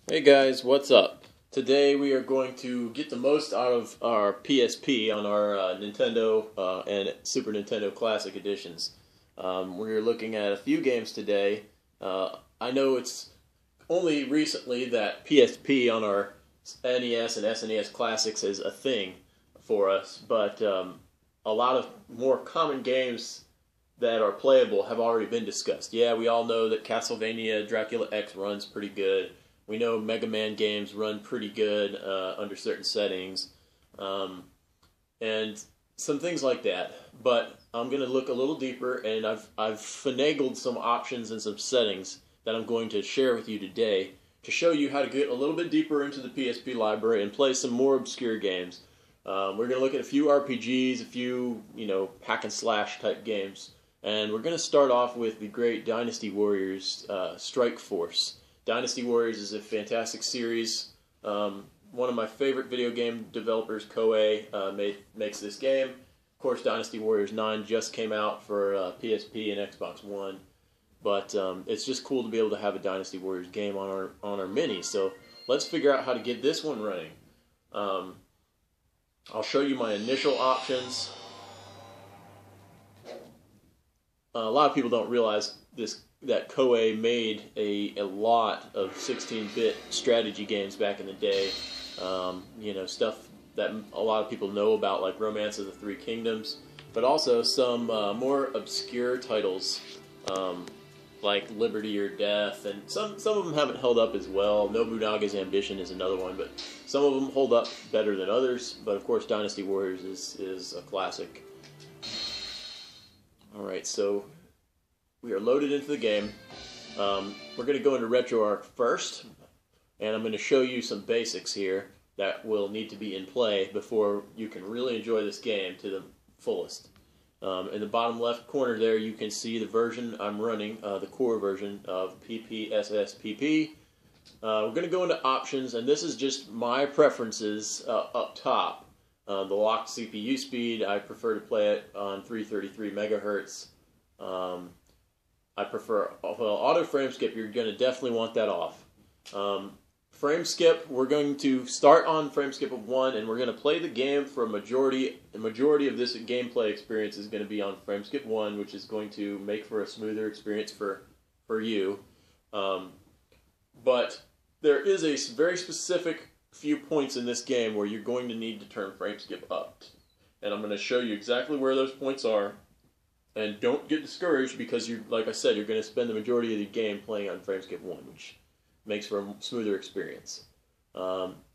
Hey guys, what's up? Today we are going to get the most out of our PSP on our Nintendo and Super Nintendo Classic editions. We're looking at a few games today. I know it's only recently that PSP on our NES and SNES Classics is a thing for us, but a lot of more common games that are playable have already been discussed. Yeah, we all know that Castlevania Dracula X runs pretty good. We know Mega Man games run pretty good under certain settings, and some things like that. But I'm going to look a little deeper, and I've finagled some options and some settings that I'm going to share with you today to show you how to get a little bit deeper into the PSP library and play some more obscure games. We're going to look at a few RPGs, a few hack and slash type games, and we're going to start off with the great Dynasty Warriors Strike Force. Dynasty Warriors is a fantastic series. One of my favorite video game developers, Koei, makes this game. Of course, Dynasty Warriors 9 just came out for PSP and Xbox One. But it's just cool to be able to have a Dynasty Warriors game on our Mini. So let's figure out how to get this one running. I'll show you my initial options. A lot of people don't realize that Koei made a lot of 16-bit strategy games back in the day. Stuff that a lot of people know about, like Romance of the Three Kingdoms, but also some more obscure titles like Liberty or Death, and some of them haven't held up as well. Nobunaga's Ambition is another one, but some of them hold up better than others. But of course, Dynasty Warriors is a classic. Alright, so we are loaded into the game. We're going to go into RetroArch first, and I'm going to show you some basics here that will need to be in play before you can really enjoy this game to the fullest. In the bottom left corner there, you can see the version I'm running, the core version of PPSSPP. We're going to go into options, and this is just my preferences up top. The locked CPU speed, I prefer to play it on 333 megahertz. I prefer, well, auto frame skip, you're going to definitely want that off. Frame skip, we're going to start on frame skip of 1, and we're going to play the game for the majority of this gameplay experience is going to be on frame skip 1, which is going to make for a smoother experience for you. But there is a very specific few points in this game where you're going to need to turn frame skip up. And I'm going to show you exactly where those points are. And don't get discouraged because, like I said, you're going to spend the majority of the game playing on frame skip 1, which makes for a smoother experience.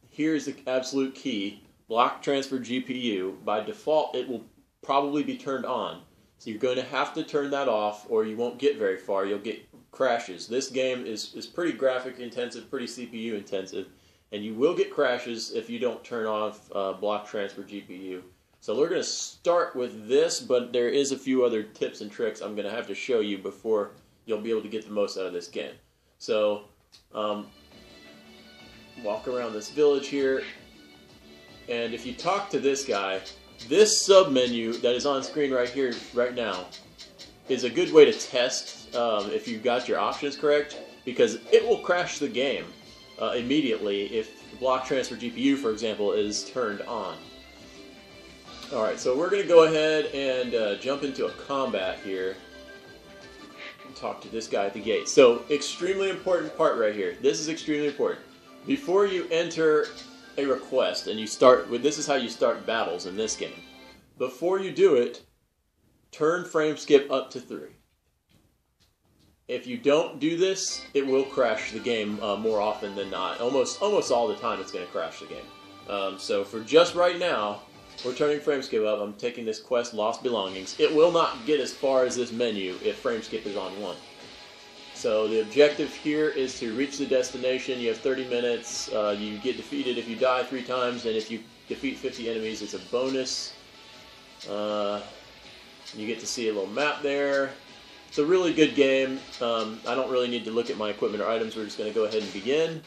Here's the absolute key. Block transfer GPU. By default, it will probably be turned on. So you're going to have to turn that off or you won't get very far. You'll get crashes. This game is pretty graphic intensive, pretty CPU intensive. And you will get crashes if you don't turn off block transfer GPU. So we're going to start with this, but there is a few other tips and tricks I'm going to have to show you before you'll be able to get the most out of this game. So, walk around this village here, and if you talk to this guy, this sub-menu that is on screen right here, right now, is a good way to test if you got your options correct, because it will crash the game immediately if the block transfer GPU, for example, is turned on. Alright, so we're going to go ahead and jump into a combat here and talk to this guy at the gate. So, extremely important part right here. This is extremely important. Before you enter a request, and you start with, this is how you start battles in this game. Before you do it, turn frame skip up to 3. If you don't do this, it will crash the game more often than not. Almost all the time it's going to crash the game. So for just right now, we're turning frame skip up. I'm taking this quest, Lost Belongings. It will not get as far as this menu if frame skip is on 1. So the objective here is to reach the destination. You have 30 minutes. You get defeated if you die 3 times, and if you defeat 50 enemies, it's a bonus. You get to see a little map there. It's a really good game. I don't really need to look at my equipment or items. We're just going to go ahead and begin.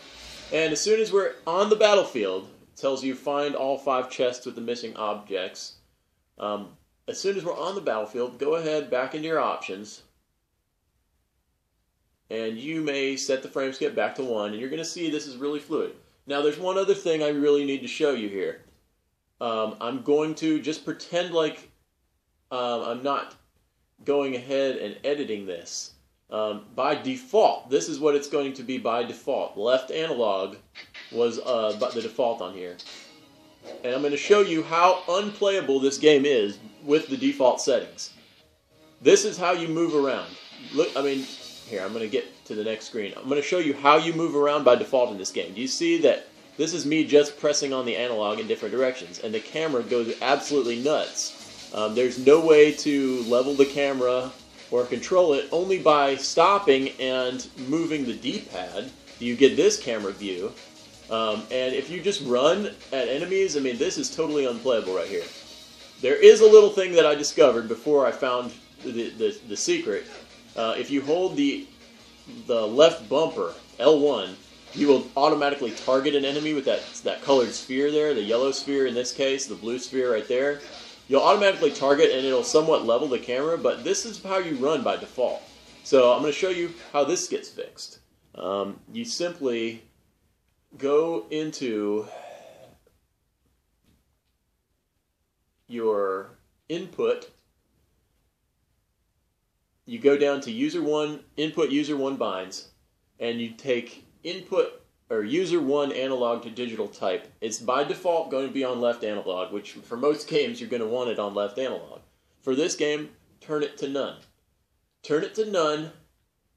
And as soon as we're on the battlefield, it tells you find all 5 chests with the missing objects. As soon as we're on the battlefield, go ahead back into your options. and you may set the frame skip back to 1, and you're going to see this is really fluid. Now there's one other thing I really need to show you here. I'm going to just pretend like I'm not going ahead and editing this. By default, this is what it's going to be by default. Left analog was the default on here. And I'm going to show you how unplayable this game is with the default settings. This is how you move around. Look, I mean, here, I'm going to get to the next screen. I'm going to show you how you move around by default in this game. Do you see that this is me just pressing on the analog in different directions, and the camera goes absolutely nuts. There's no way to level the camera or control it. Only by stopping and moving the D-pad do you get this camera view. And if you just run at enemies, I mean, this is totally unplayable right here. There is a little thing that I discovered before I found the secret. If you hold the left bumper, L1, you will automatically target an enemy with that colored sphere there, the yellow sphere in this case, the blue sphere right there. You'll automatically target and it'll somewhat level the camera, but this is how you run by default. So I'm going to show you how this gets fixed. You simply go into your input. You go down to user 1, input user 1 binds, and you take input or user 1 analog to digital type. It's by default going to be on left analog, which for most games you're going to want it on left analog. For this game, turn it to none. Turn it to none,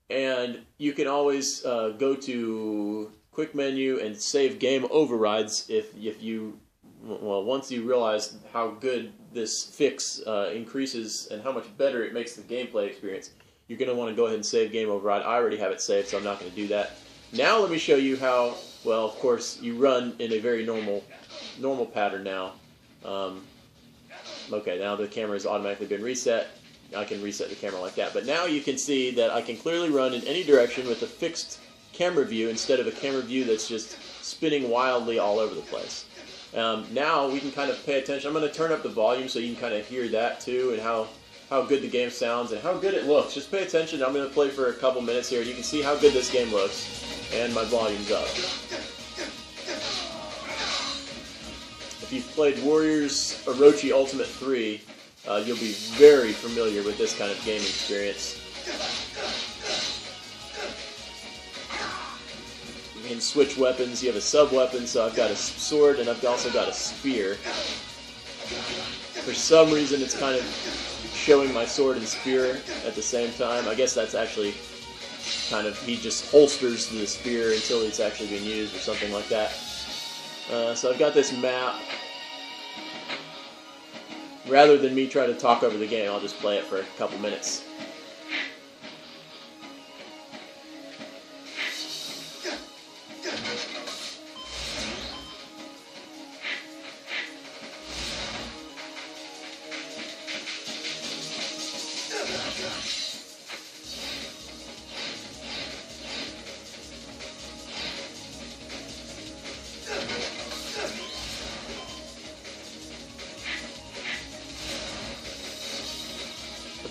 and you can always go to quick menu and save game overrides if you, well, once you realize how good this fix increases and how much better it makes the gameplay experience, you're going to want to go ahead and save game override. I already have it saved, so I'm not going to do that. Now let me show you how, well, of course, you run in a very normal pattern now. Okay, now the camera has automatically been reset. I can reset the camera like that. But now you can see that I can clearly run in any direction with a fixed camera view instead of a camera view that's just spinning wildly all over the place. Now we can kind of pay attention. I'm going to turn up the volume so you can kind of hear that too, and how good the game sounds and how good it looks. Just pay attention. I'm going to play for a couple minutes here. You can see how good this game looks, and my volume's up. If you've played Warriors Orochi Ultimate 3, you'll be very familiar with this kind of gaming experience. You can switch weapons. You have a sub-weapon, so I've got a sword and I've also got a spear. For some reason, it's kind of showing my sword and spear at the same time. I guess that's actually kind of, he just holsters the spear until it's actually being used or something like that. So I've got this map. Rather than me trying to talk over the game, I'll just play it for a couple minutes.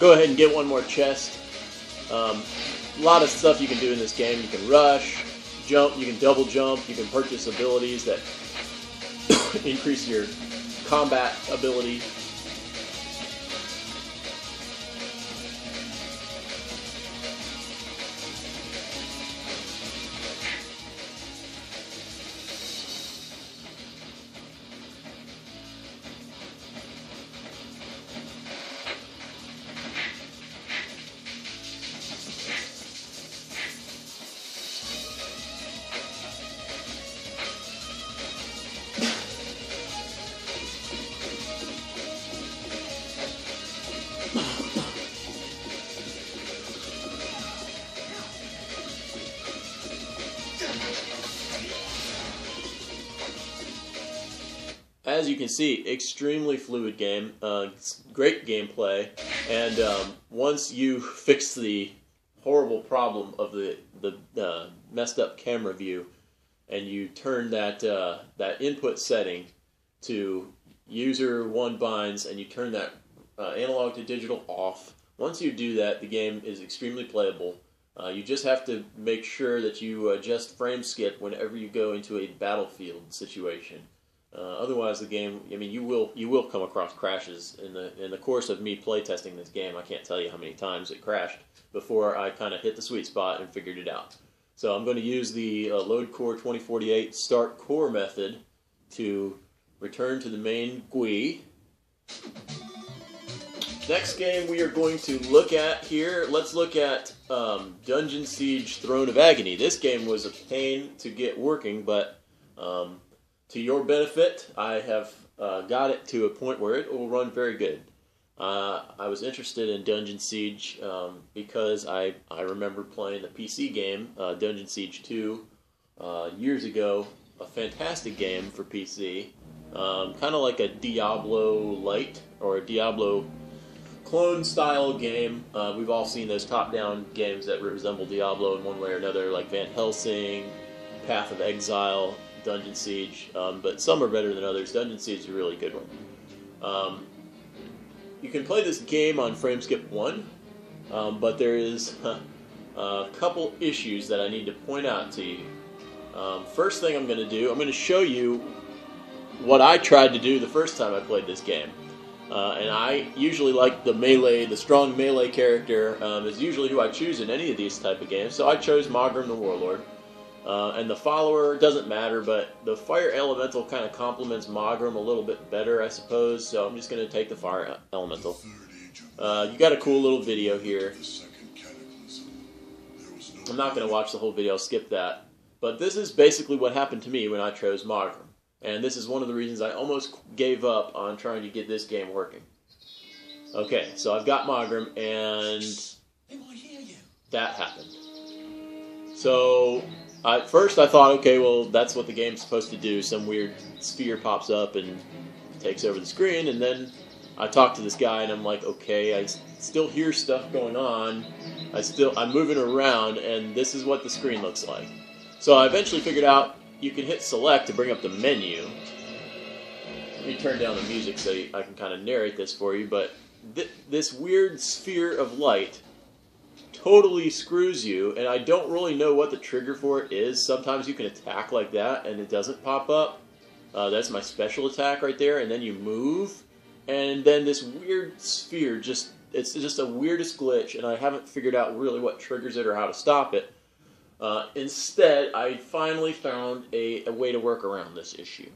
Go ahead and get one more chest. A lot of stuff you can do in this game. You can rush, jump, you can double jump, you can purchase abilities that increase your combat ability. As you can see, extremely fluid game, great gameplay, and once you fix the horrible problem of the messed up camera view, and you turn that input setting to user 1 binds, and you turn that analog to digital off. Once you do that, the game is extremely playable. You just have to make sure that you adjust frame skip whenever you go into a battlefield situation. Otherwise, the game, I mean, you will come across crashes in the course of me playtesting this game. I can't tell you how many times it crashed before I kind of hit the sweet spot and figured it out. So I'm going to use the load core 2048 start core method to return to the main GUI. Next game we are going to look at here, let's look at Dungeon Siege Throne of Agony. This game was a pain to get working, but to your benefit, I have got it to a point where it will run very good. I was interested in Dungeon Siege because I remember playing the PC game, Dungeon Siege 2, years ago. A fantastic game for PC. Kind of like a Diablo Light or a Diablo clone style game. We've all seen those top-down games that resemble Diablo in one way or another, like Van Helsing, Path of Exile, Dungeon Siege, but some are better than others. Dungeon Siege is a really good one. You can play this game on Frameskip 1, but there is a couple issues that I need to point out to you. First thing I'm going to do, I'm going to show you what I tried to do the first time I played this game. And I usually like the strong melee character is usually who I choose in any of these type of games. So I chose Mogram the Warlord. And the follower doesn't matter, but the fire elemental kind of complements Mogram a little bit better, I suppose. So I'm just going to take the fire elemental. You got a cool little video here. I'm not going to watch the whole video, I'll skip that. But this is basically what happened to me when I chose Mogram. And this is one of the reasons I almost gave up on trying to get this game working. Okay, so I've got Mogram, and that happened. So at first I thought, okay, well, that's what the game's supposed to do. Some weird sphere pops up and takes over the screen, and then I talked to this guy, and I'm like, okay, I still hear stuff going on. I'm moving around, and this is what the screen looks like. So I eventually figured out you can hit select to bring up the menu. Let me turn down the music so I can kind of narrate this for you, but this weird sphere of light totally screws you, and I don't really know what the trigger for it is. Sometimes you can attack like that and it doesn't pop up. That's my special attack right there, and then you move, and then this weird sphere it's just the weirdest glitch, and I haven't figured out really what triggers it or how to stop it. Instead, I finally found a way to work around this issue.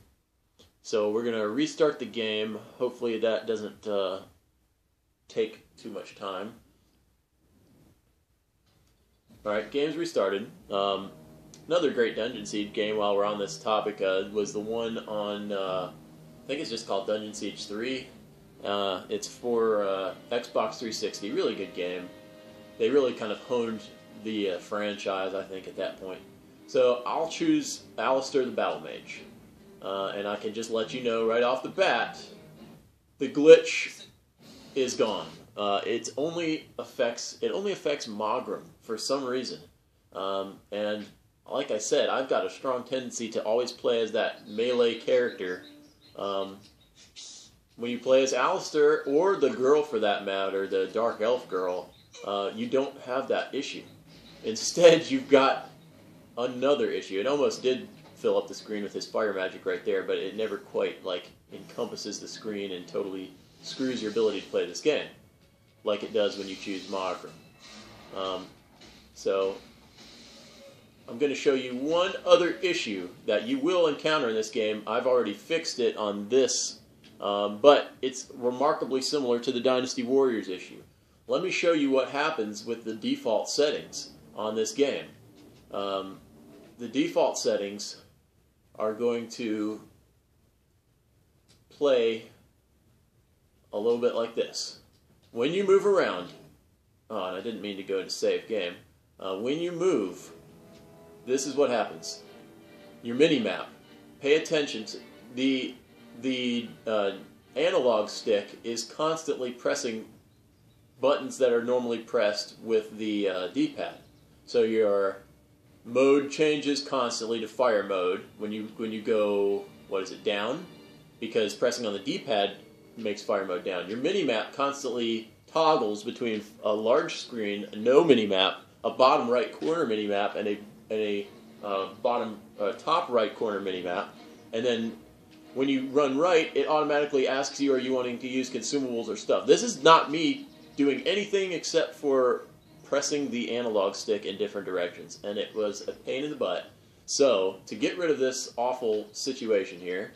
So we're going to restart the game. Hopefully that doesn't take too much time. Alright, game's restarted. Another great Dungeon Siege game while we're on this topic was the one on, I think it's just called Dungeon Siege 3. It's for Xbox 360. Really good game. They really kind of honed the franchise, I think, at that point. So I'll choose Alistair the Battle Mage. And I can just let you know right off the bat, the glitch is gone. It only affects Mogram for some reason. And like I said, I've got a strong tendency to always play as that melee character. When you play as Alistair, or the girl for that matter, the Dark Elf girl, you don't have that issue. Instead, you've got another issue. It almost did fill up the screen with his fire magic right there, but it never quite encompasses the screen and totally screws your ability to play this game, like it does when you choose Mogram. So I'm going to show you one other issue that you will encounter in this game. I've already fixed it on this, but it's remarkably similar to the Dynasty Warriors issue. Let me show you what happens with the default settings on this game. The default settings are going to play a little bit like this. When you move around, and I didn't mean to go into save game, when you move, this is what happens. Your mini-map, pay attention to the analog stick is constantly pressing buttons that are normally pressed with the D-pad. So your mode changes constantly to fire mode when you go, what is it, down? Because pressing on the D-pad makes fire mode down. Your mini-map constantly toggles between a large screen, no mini-map, a bottom right corner mini-map and a bottom top right corner mini-map, and then when you run right, it automatically asks you, are you wanting to use consumables or stuff. This is not me doing anything except for pressing the analog stick in different directions, and it was a pain in the butt. So, to get rid of this awful situation here,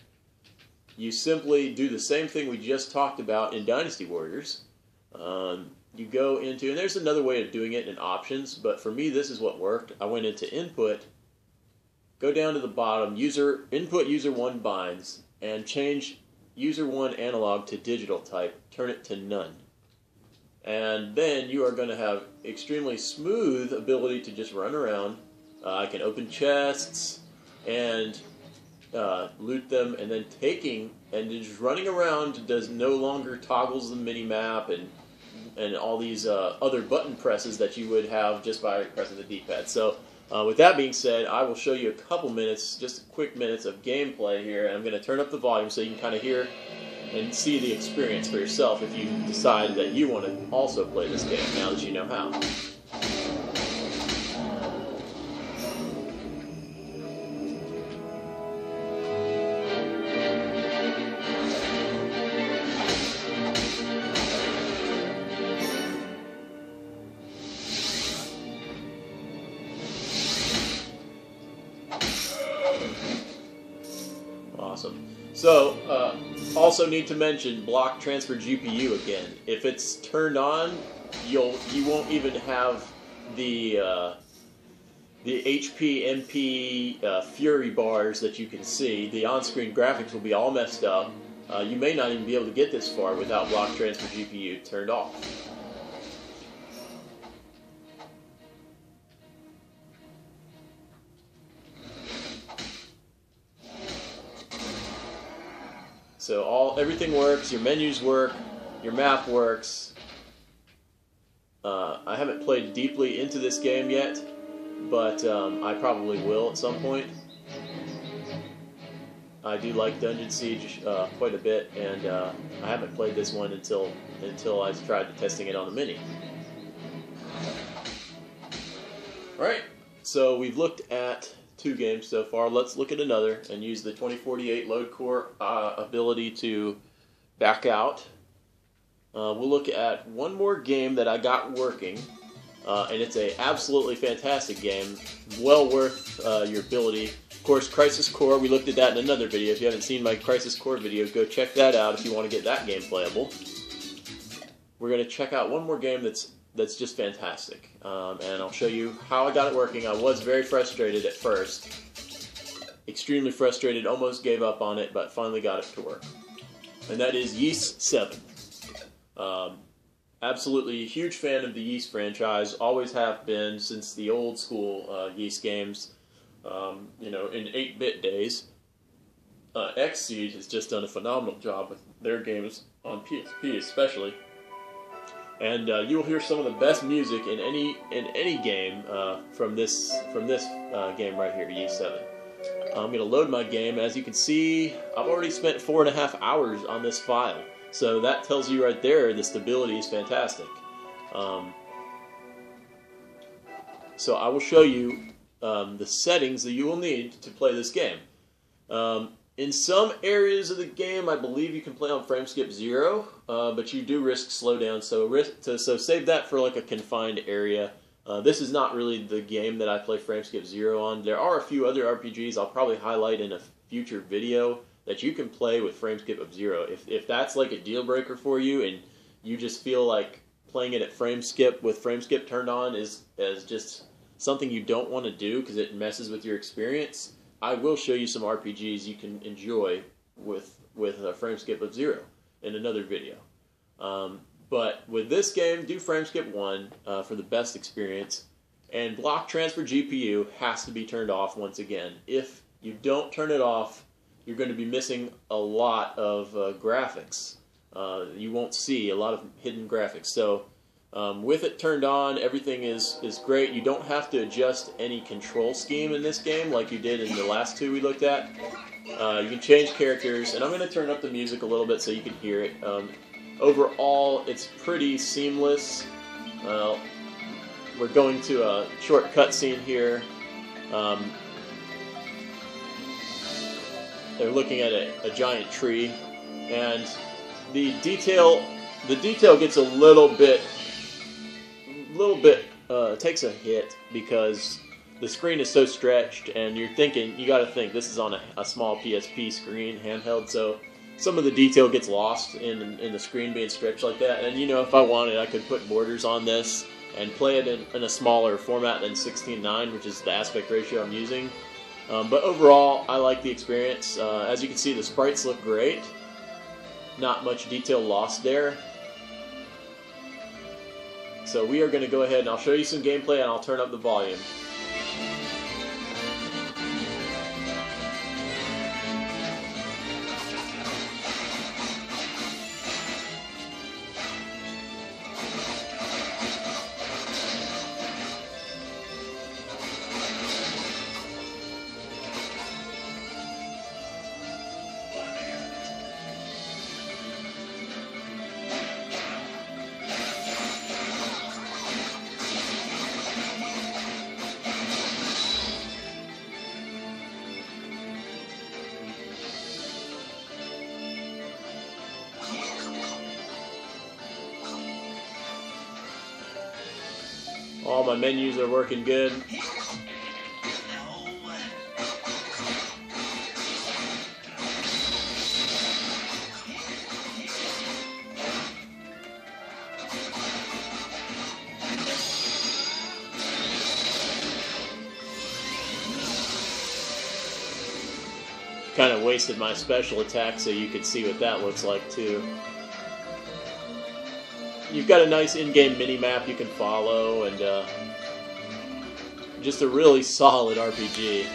you simply do the same thing we just talked about in Dynasty Warriors. You go into, and there's another way of doing it in options, but for me this is what worked. I went into input, go down to the bottom, input user 1 binds, and change user 1 analog to digital type, turn it to none. And then you are going to have extremely smooth ability to just run around. I can open chests and loot them, and then just running around does no longer toggles the mini-map and all these other button presses that you would have just by pressing the D-pad. So with that being said, I will show you a couple minutes, just quick minutes of gameplay here, and I'm going to turn up the volume so you can kind of hear and see the experience for yourself if you decide that you want to also play this game now that you know how. Awesome. So, also need to mention block transfer GPU again. If it's turned on, you won't even have the HP, MP, Fury bars that you can see. The on-screen graphics will be all messed up. You may not even be able to get this far without block transfer GPU turned off. So everything works, your menus work, your map works. I haven't played deeply into this game yet, but I probably will at some point. I do like Dungeon Siege quite a bit, and I haven't played this one until I tried testing it on the Mini. Alright, so we've looked at 2 games so far. Let's look at another and use the 2048 load core ability to back out. We'll look at one more game that I got working, and it's a absolutely fantastic game, well worth your ability. Of course, Crisis Core, we looked at that in another video. If you haven't seen my Crisis Core video, go check that out if you want to get that game playable. We're going to check out one more game that's just fantastic, and I'll show you how I got it working. I was very frustrated at first, extremely frustrated, almost gave up on it, but finally got it to work. And that is Ys 7. Absolutely a huge fan of the Ys franchise, always have been since the old school Ys games, you know, in 8-bit days. Xseed has just done a phenomenal job with their games on PSP especially. And you will hear some of the best music in any game from this game right here, Ys 7. I'm going to load my game. As you can see, I've already spent 4.5 hours on this file, so that tells you right there the stability is fantastic. So I will show you the settings that you will need to play this game. In some areas of the game, I believe you can play on frame skip 0, but you do risk slowdown, so save that for like a confined area. This is not really the game that I play frame skip 0 on. There are a few other RPGs I'll probably highlight in a future video that you can play with frame skip of 0. If that's like a deal breaker for you and you just feel like playing it at frame skip with frame skip turned on is just something you don't want to do because it messes with your experience, I will show you some RPGs you can enjoy with a frame skip of 0 in another video. But with this game, do frame skip 1 for the best experience, and block transfer GPU has to be turned off once again. If you don't turn it off, you're going to be missing a lot of graphics. You won't see a lot of hidden graphics. So with it turned on, everything is great. You don't have to adjust any control scheme in this game like you did in the last 2 we looked at. You can change characters, and I'm going to turn up the music a little bit so you can hear it. Overall, it's pretty seamless. we're going to a short cutscene here. They're looking at a giant tree, and the detail gets a little bit takes a hit because the screen is so stretched, and you got to think this is on a small PSP screen, handheld, so some of the detail gets lost in the screen being stretched like that. And if I wanted, I could put borders on this and play it in a smaller format than 16:9, which is the aspect ratio I'm using. But overall, I like the experience. As you can see, the sprites look great. Not much detail lost there. So we are going to go ahead and I'll show you some gameplay, and I'll turn up the volume. All my menus are working good. Kind of wasted my special attack so you could see what that looks like too. You've got a nice in-game mini-map you can follow, and just a really solid RPG.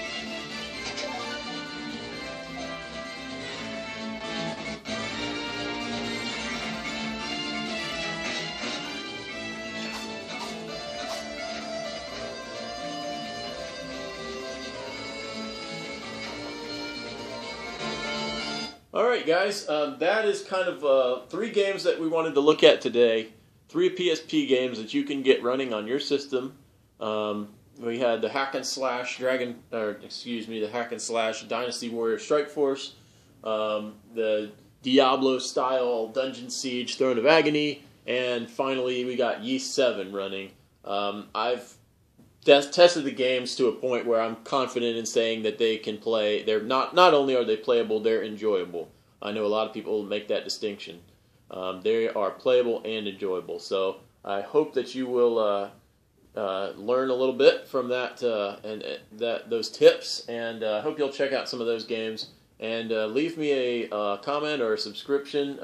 Alright guys, that is kind of 3 games that we wanted to look at today. 3 PSP games that you can get running on your system. We had the hack and slash the hack and slash Dynasty Warrior Strike Force, the Diablo style Dungeon Siege Throne of Agony, and finally we got Yeast 7 running. I've tested the games to a point where I'm confident in saying that they can play. They're not only are they playable, they're enjoyable. I know a lot of people make that distinction. They are playable and enjoyable. So I hope that you will learn a little bit from that those tips, and I hope you'll check out some of those games, and leave me a comment or a subscription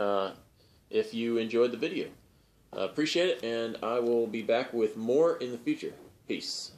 if you enjoyed the video. Appreciate it, and I will be back with more in the future. Peace.